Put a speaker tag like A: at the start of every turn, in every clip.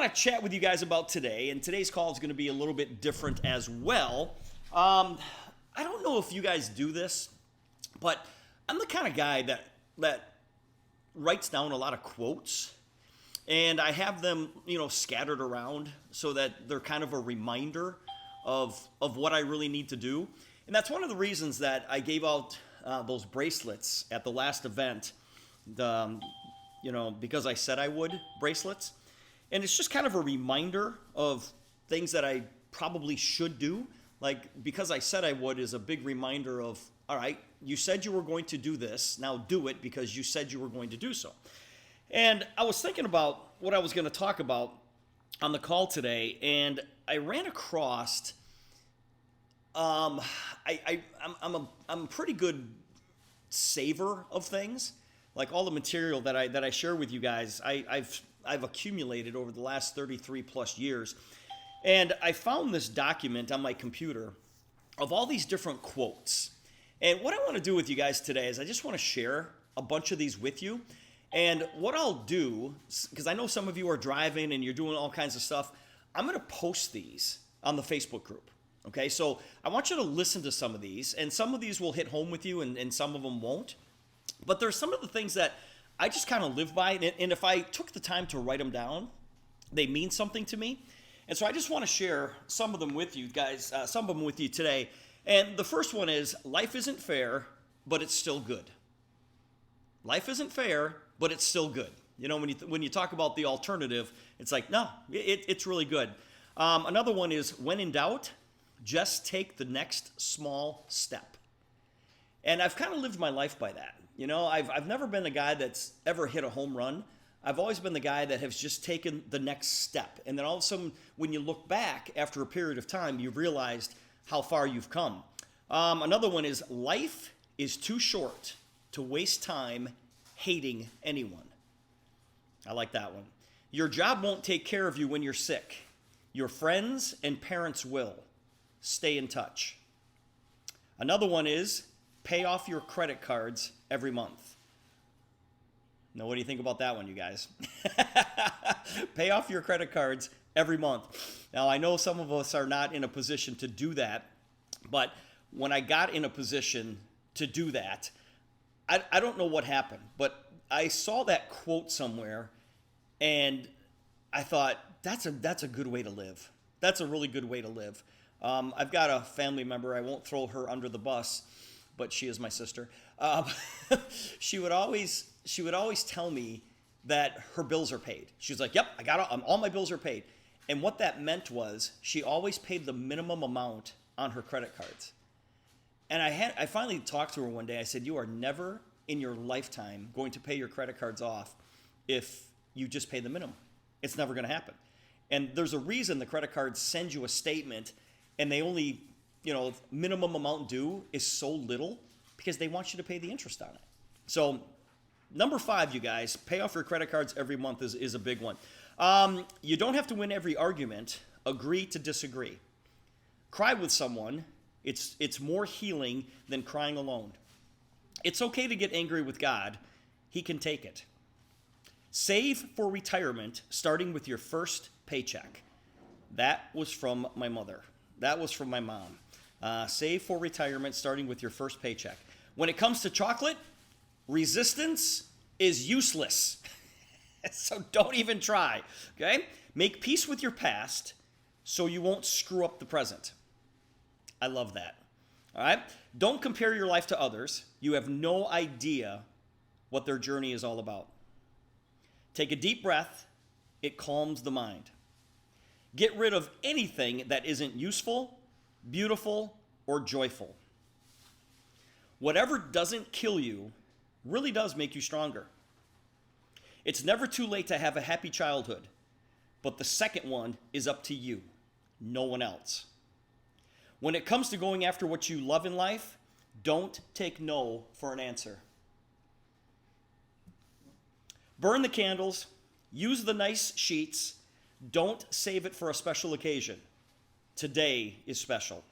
A: want to chat with you guys about today, and today's call is going to be a little bit different as well. I don't know if you guys do this, but I'm the kind of guy that writes down a lot of quotes, and I have them, scattered around so that they're kind of a reminder of what I really need to do. And that's one of the reasons that I gave out those bracelets at the last event, because I said I would, bracelets. And it's just kind of a reminder of things that I probably should do. Like, because I said I would is a big reminder of, all right, you said you were going to do this, now do it because you said you were going to do so. And I was thinking about what I was going to talk about on the call today, and I ran across, I'm a pretty good saver of things. Like all the material that I share with you guys, I've accumulated over the last 33 plus years. And I found this document on my computer of all these different quotes. And what I want to do with you guys today is I just want to share a bunch of these with you. And what I'll do, because I know some of you are driving and you're doing all kinds of stuff, I'm going to post these on the Facebook group. Okay, so I want you to listen to some of these, and some of these will hit home with you and some of them won't. But there's some of the things that I just kind of live by, and if I took the time to write them down, they mean something to me. And so I just want to share some of them with you guys, some of them with you today. And the first one is, life isn't fair, but it's still good. Life isn't fair, but it's still good. When you talk about the alternative, it's like, no, it's really good. Another one is, when in doubt, just take the next small step. And I've kind of lived my life by that. I've never been a guy that's ever hit a home run. I've always been the guy that has just taken the next step. And then all of a sudden, when you look back after a period of time, you've realized how far you've come. Another one is, life is too short to waste time hating anyone. I like that one. Your job won't take care of you when you're sick. Your friends and parents will. Stay in touch. Another one is, pay off your credit cards every month. Now, what do you think about that one, you guys? Pay off your credit cards every month. Now, I know some of us are not in a position to do that, but when I got in a position to do that, I don't know what happened, but I saw that quote somewhere, and I thought, that's a good way to live. That's a really good way to live. I've got a family member, I won't throw her under the bus, but she is my sister. She would always tell me that her bills are paid. She's like, yep, I got all my bills are paid. And what that meant was she always paid the minimum amount on her credit cards. And I finally talked to her one day. I said, you are never in your lifetime going to pay your credit cards off if you just pay the minimum. It's never going to happen. And there's a reason the credit cards send you a statement and they only, minimum amount due is so little because they want you to pay the interest on it. So number 5, you guys, pay off your credit cards every month is a big one. You don't have to win every argument. Agree to disagree. Cry with someone. It's more healing than crying alone. It's okay to get angry with God. He can take it. Save for retirement, starting with your first paycheck. That was from my mother. That was from my mom. Save for retirement, starting with your first paycheck. When it comes to chocolate, resistance is useless. So don't even try, okay? Make peace with your past so you won't screw up the present. I love that, all right? Don't compare your life to others. You have no idea what their journey is all about. Take a deep breath. It calms the mind. Get rid of anything that isn't useful, beautiful, or joyful. Whatever doesn't kill you really does make you stronger. It's never too late to have a happy childhood, but the second one is up to you, no one else. When it comes to going after what you love in life, don't take no for an answer. Burn the candles, use the nice sheets, don't save it for a special occasion. Today is special.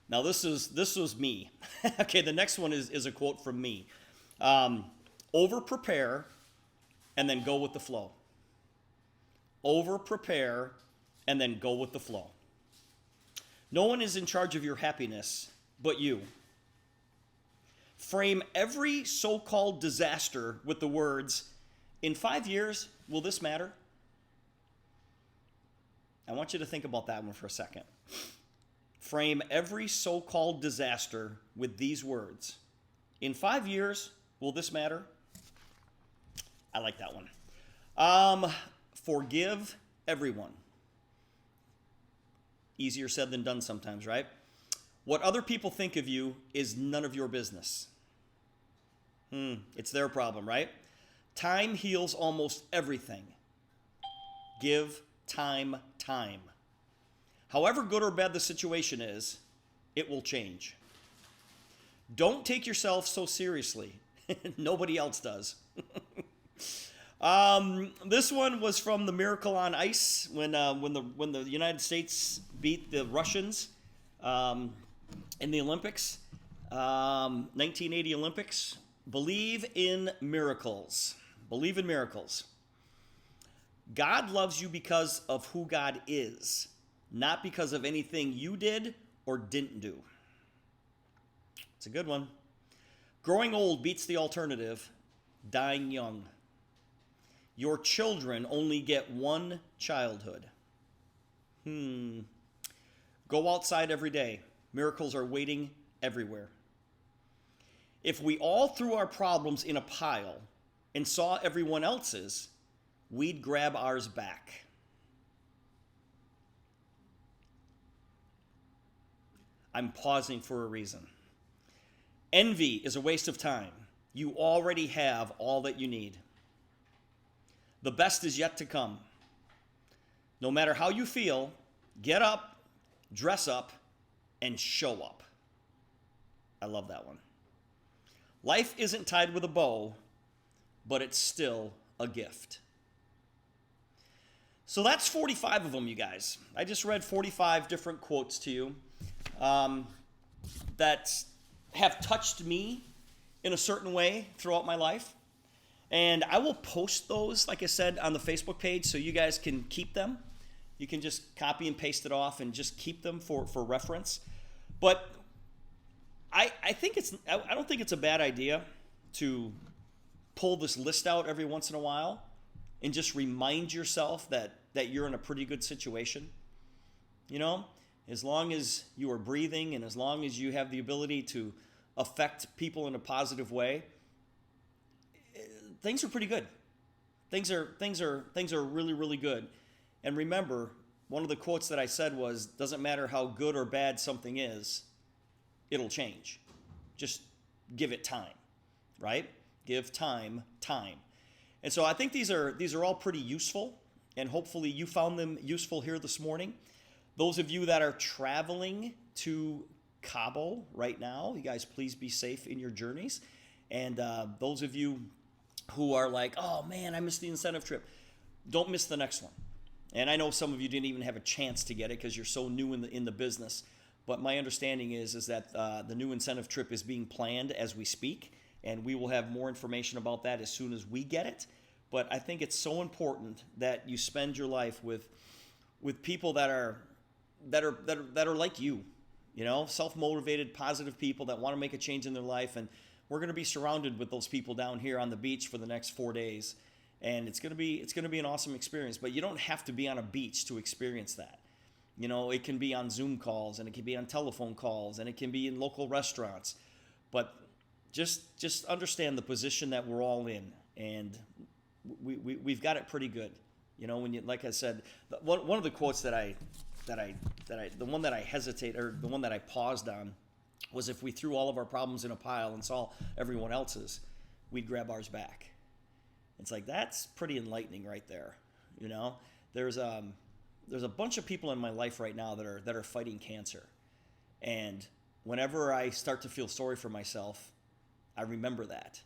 A: Now this was me. Okay, the next one is a quote from me. Over prepare and then go with the flow. over prepare, and then go with the flow. No one is in charge of your happiness but you. Frame every so-called disaster with the words, in 5 years, will this matter? I want you to think about that one for a second. Frame every so-called disaster with these words. In 5 years, will this matter? I like that one. Forgive everyone. Easier said than done sometimes, right? What other people think of you is none of your business. It's their problem, right? Time heals almost everything. Give time time. However good or bad the situation is, it will change. Don't take yourself so seriously. Nobody else does. This one was from the Miracle on Ice when the United States beat the Russians in the Olympics, 1980 Olympics. Believe in miracles. Believe in miracles. God loves you because of who God is, not because of anything you did or didn't do. It's a good one. Growing old beats the alternative, dying young. Your children only get one childhood. Go outside every day. Miracles are waiting everywhere. If we all threw our problems in a pile and saw everyone else's, we'd grab ours back. I'm pausing for a reason. Envy is a waste of time. You already have all that you need. The best is yet to come. No matter how you feel, get up, dress up, and show up. I love that one. Life isn't tied with a bow, but it's still a gift. So that's 45 of them, you guys. I just read 45 different quotes to you that have touched me in a certain way throughout my life. And I will post those, like I said, on the Facebook page so you guys can keep them. You can just copy and paste it off and just keep them for reference. But I don't think it's a bad idea to pull this list out every once in a while and just remind yourself that you're in a pretty good situation. You know, as long as you are breathing and as long as you have the ability to affect people in a positive way, things are pretty good. Things are really, really good. And remember, one of the quotes that I said was, doesn't matter how good or bad something is, it'll change. Just give it time, right? Give time. And so I think these are all pretty useful, and hopefully you found them useful here this morning. Those of you that are traveling to Cabo right now, you guys please be safe in your journeys. And those of you who are like, oh man, I missed the incentive trip, don't miss the next one. And I know some of you didn't even have a chance to get it because you're so new in the business. But my understanding is that the new incentive trip is being planned as we speak, and we will have more information about that as soon as we get it. But I think it's so important that you spend your life with people that are like you, self-motivated, positive people that want to make a change in their life. And we're going to be surrounded with those people down here on the beach for the next 4 days, and it's going to be an awesome experience. But you don't have to be on a beach to experience that. It can be on Zoom calls, and it can be on telephone calls, and it can be in local restaurants. But just understand the position that we're all in, and we've got it pretty good. When you, like I said, one of the quotes the one that I hesitate, or the one that I paused on, was if we threw all of our problems in a pile and saw everyone else's, we'd grab ours back. It's like, that's pretty enlightening right there. There's a bunch of people in my life right now that are fighting cancer. And whenever I start to feel sorry for myself, I remember that.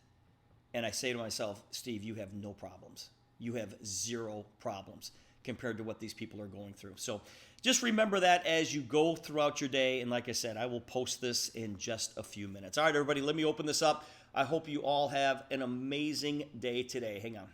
A: And I say to myself, Steve, you have no problems. You have zero problems compared to what these people are going through. So just remember that as you go throughout your day. And like I said, I will post this in just a few minutes. All right, everybody, let me open this up. I hope you all have an amazing day today. Hang on.